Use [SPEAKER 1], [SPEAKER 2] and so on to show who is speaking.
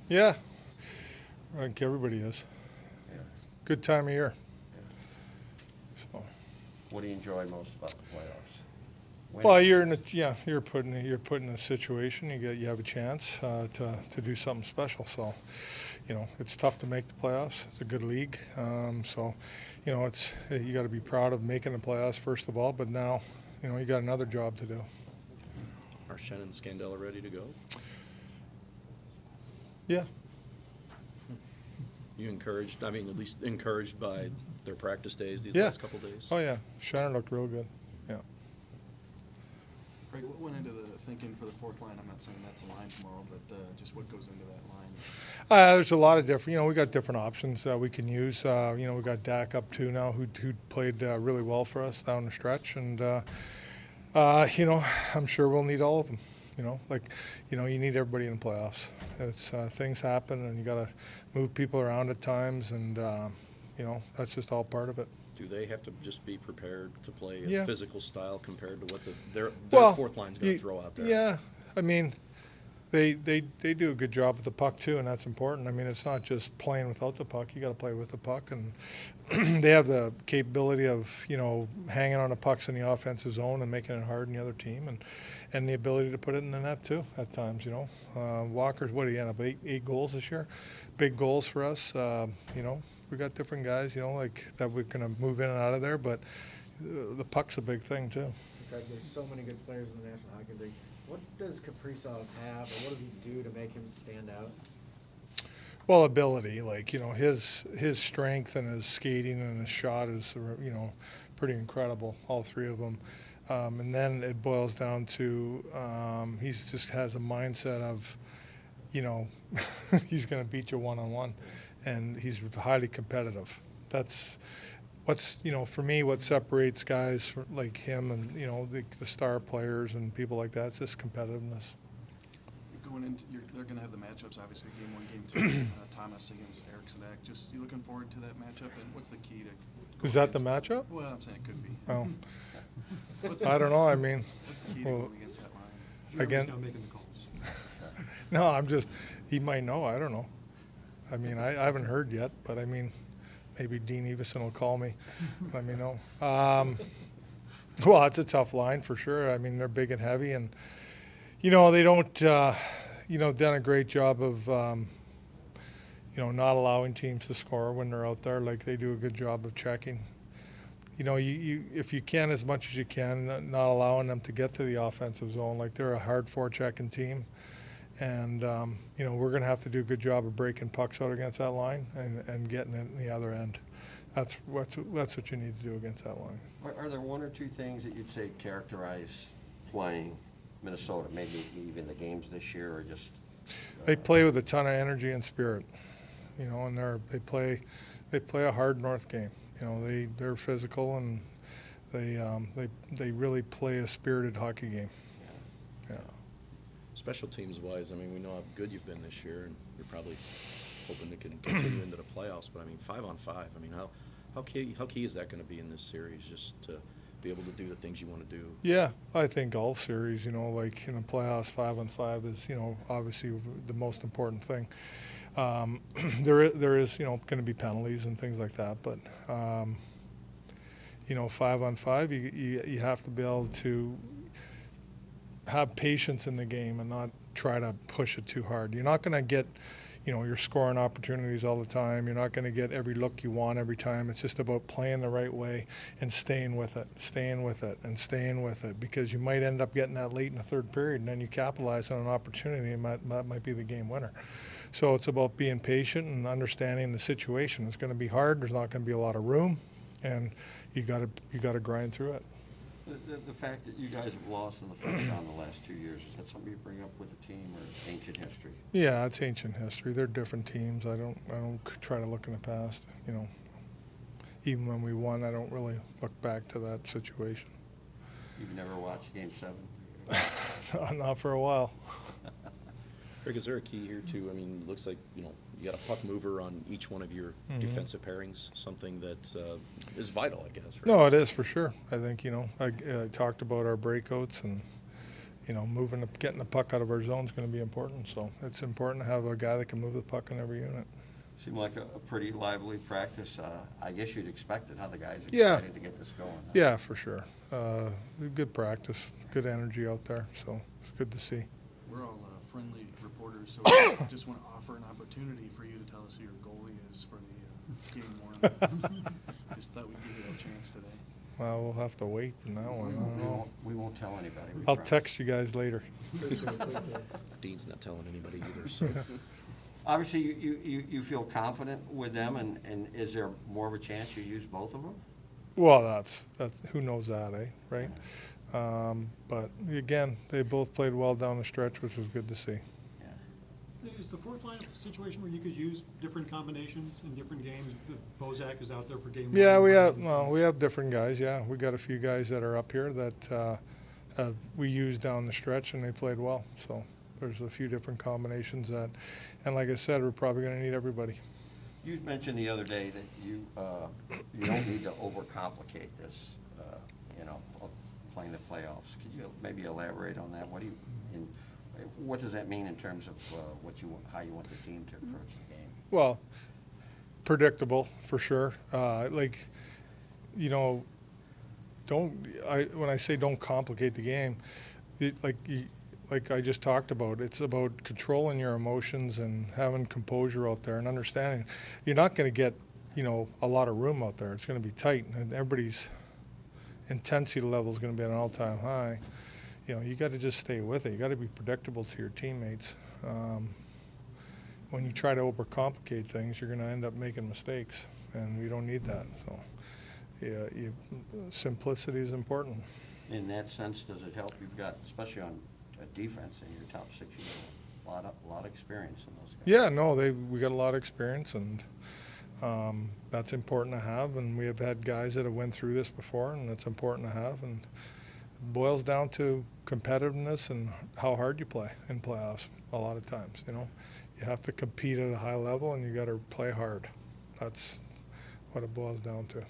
[SPEAKER 1] Yeah, I think everybody is.
[SPEAKER 2] Yeah.
[SPEAKER 1] Good time of year. So.
[SPEAKER 2] What do you enjoy most about the playoffs?
[SPEAKER 1] Well,
[SPEAKER 2] Winning.
[SPEAKER 1] you're put in a situation. You have a chance to do something special. So, it's tough to make the playoffs. It's a good league. So, it's you got to be proud of making the playoffs first of all. But now, you got another job to do.
[SPEAKER 3] Are Shen and Scandella ready to go?
[SPEAKER 1] Yeah.
[SPEAKER 3] You encouraged, I mean, at least encouraged by their practice days these
[SPEAKER 1] Yeah.
[SPEAKER 3] last couple days?
[SPEAKER 1] Oh yeah. Shannon looked real good. Yeah.
[SPEAKER 4] Craig, what went into the thinking for the fourth line? I'm not saying that's a line tomorrow, but just what goes into that line?
[SPEAKER 1] There's a lot of different, we got different options we can use. We got Dak up two now, who played really well for us down the stretch, and I'm sure we'll need all of them. You need everybody in the playoffs. It's things happen, and you got to move people around at times, and that's just all part of it.
[SPEAKER 3] Do they have to just be prepared to play a
[SPEAKER 1] Yeah.
[SPEAKER 3] physical style compared to what their
[SPEAKER 1] Well,
[SPEAKER 3] fourth line's going to throw out there?
[SPEAKER 1] Yeah, I mean, they do a good job with the puck too, and that's important. I mean, it's not just playing without the puck. You got to play with the puck, and they have the capability of hanging on the pucks in the offensive zone and making it hard on the other team, and the ability to put it in the net too at times. Walker's what he ended up eight goals this year, big goals for us. We got different guys, like that we're gonna move in and out of there, but the puck's a big thing too.
[SPEAKER 5] Craig, there's so many good players in the National Hockey League. What does Kaprizov have, or what does he do to make him stand out?
[SPEAKER 1] Well, ability, his strength and his skating and his shot is pretty incredible. All three of them, and then it boils down to he just has a mindset of, he's going to beat you one-on-one, and he's highly competitive. That's what's for me what separates guys like him and the star players and people like that. It's just competitiveness.
[SPEAKER 4] Going into, they're going to have the matchups, obviously, game 1, game 2, Thomas against Eriksson. Just you looking forward to that matchup, and what's the key to?
[SPEAKER 1] Is that the matchup?
[SPEAKER 4] Well, I'm saying it could be.
[SPEAKER 1] Oh, I don't know. I mean,
[SPEAKER 4] What's the key to going against that line?
[SPEAKER 1] again,
[SPEAKER 4] Not making the calls.
[SPEAKER 1] no, he might know. I don't know. I mean, I haven't heard yet, but I mean, maybe Dean Evison will call me, let me know. Well, it's a tough line for sure. I mean, they're big and heavy, and they don't, done a great job of, not allowing teams to score when they're out there. Like they do a good job of checking. You if you can as much as you can, not allowing them to get to the offensive zone. Like they're a hard forechecking team, and we're going to have to do a good job of breaking pucks out against that line and getting it in the other end. That's what you need to do against that line.
[SPEAKER 2] Are there one or two things that you'd say characterize playing Minnesota, maybe even the games this year, or just?
[SPEAKER 1] They play with a ton of energy and spirit, and they play a hard North game. They're physical, and they really play a spirited hockey game. Yeah.
[SPEAKER 3] Special teams wise, I mean, we know how good you've been this year, and you're probably hoping to continue into the playoffs. But I mean, 5-on-5. I mean, how key is that going to be in this series, just to be able to do the things you want to do?
[SPEAKER 1] Yeah, I think all series, like in the playoffs, 5-on-5 is, obviously the most important thing. There is, going to be penalties and things like that, but 5-on-5, you have to be able to have patience in the game and not try to push it too hard. You're not going to get, you're scoring opportunities all the time. You're not going to get every look you want every time. It's just about playing the right way and staying with it, because you might end up getting that late in the third period, and then you capitalize on an opportunity, and that might be the game winner. So it's about being patient and understanding the situation. It's going to be hard. There's not going to be a lot of room, and you got to grind through it.
[SPEAKER 2] The fact that you guys have lost in the first round the last 2 years, is that something you bring up with the team, or ancient history?
[SPEAKER 1] Yeah, it's ancient history. They're different teams. I don't try to look in the past. Even when we won, I don't really look back to that situation.
[SPEAKER 2] You've never watched Game 7?
[SPEAKER 1] Not for a while.
[SPEAKER 3] Rick, is there a key here too? I mean, it looks like you got a puck mover on each one of your defensive pairings, something that is vital, I guess. Right?
[SPEAKER 1] No, it is for sure. I think I talked about our breakouts, and getting the puck out of our zone is going to be important. So it's important to have a guy that can move the puck in every unit.
[SPEAKER 2] Seemed like a pretty lively practice. I guess you'd expect it, huh? The guys
[SPEAKER 1] Yeah.
[SPEAKER 2] excited to get this going. Huh?
[SPEAKER 1] Yeah, for sure. Good practice, good energy out there. So it's good to see.
[SPEAKER 4] We're all friendly reporters, so I just want to offer an opportunity for you to tell us who your goalie is for the game one. Just thought we'd give you a chance today.
[SPEAKER 1] Well, we'll have to wait on that one. I don't know.
[SPEAKER 2] We won't tell anybody. we
[SPEAKER 1] I'll
[SPEAKER 2] promise.
[SPEAKER 1] text you guys later.
[SPEAKER 5] Please do, please do.
[SPEAKER 3] Dean's not telling anybody either, so.
[SPEAKER 2] Obviously, you feel confident with them, and is there more of a chance you use both of them?
[SPEAKER 1] Well, that's who knows that, eh? Right? But again, they both played well down the stretch, which was good to see.
[SPEAKER 2] Yeah.
[SPEAKER 6] Is the fourth line a situation where you could use different combinations in different games? Bozak is out there for game one.
[SPEAKER 1] Yeah, we have different guys. Yeah, we got a few guys that are up here that we used down the stretch, and they played well. So there's a few different combinations that, and like I said, we're probably going to need everybody.
[SPEAKER 2] You mentioned the other day that you don't need to overcomplicate this, playing the playoffs. Could you maybe elaborate on that? What does that mean in terms of how you want the team to approach the game?
[SPEAKER 1] Well, predictable for sure. When I say don't complicate the game, like I just talked about, it's about controlling your emotions and having composure out there and understanding. You're not going to get, a lot of room out there. It's going to be tight, and everybody's intensity level is going to be at an all-time high. You got to just stay with it. You got to be predictable to your teammates. When you try to overcomplicate things, you're going to end up making mistakes, and we don't need that. So, yeah, simplicity is important.
[SPEAKER 2] In that sense, does it help? You've got, especially on defense in your top six, you have a lot of experience in those guys.
[SPEAKER 1] Yeah, no, we got a lot of experience, and that's important to have. And we have had guys that have went through this before, and it's important to have. And it boils down to competitiveness and how hard you play in playoffs. A lot of times, you have to compete at a high level, and you got to play hard. That's what it boils down to.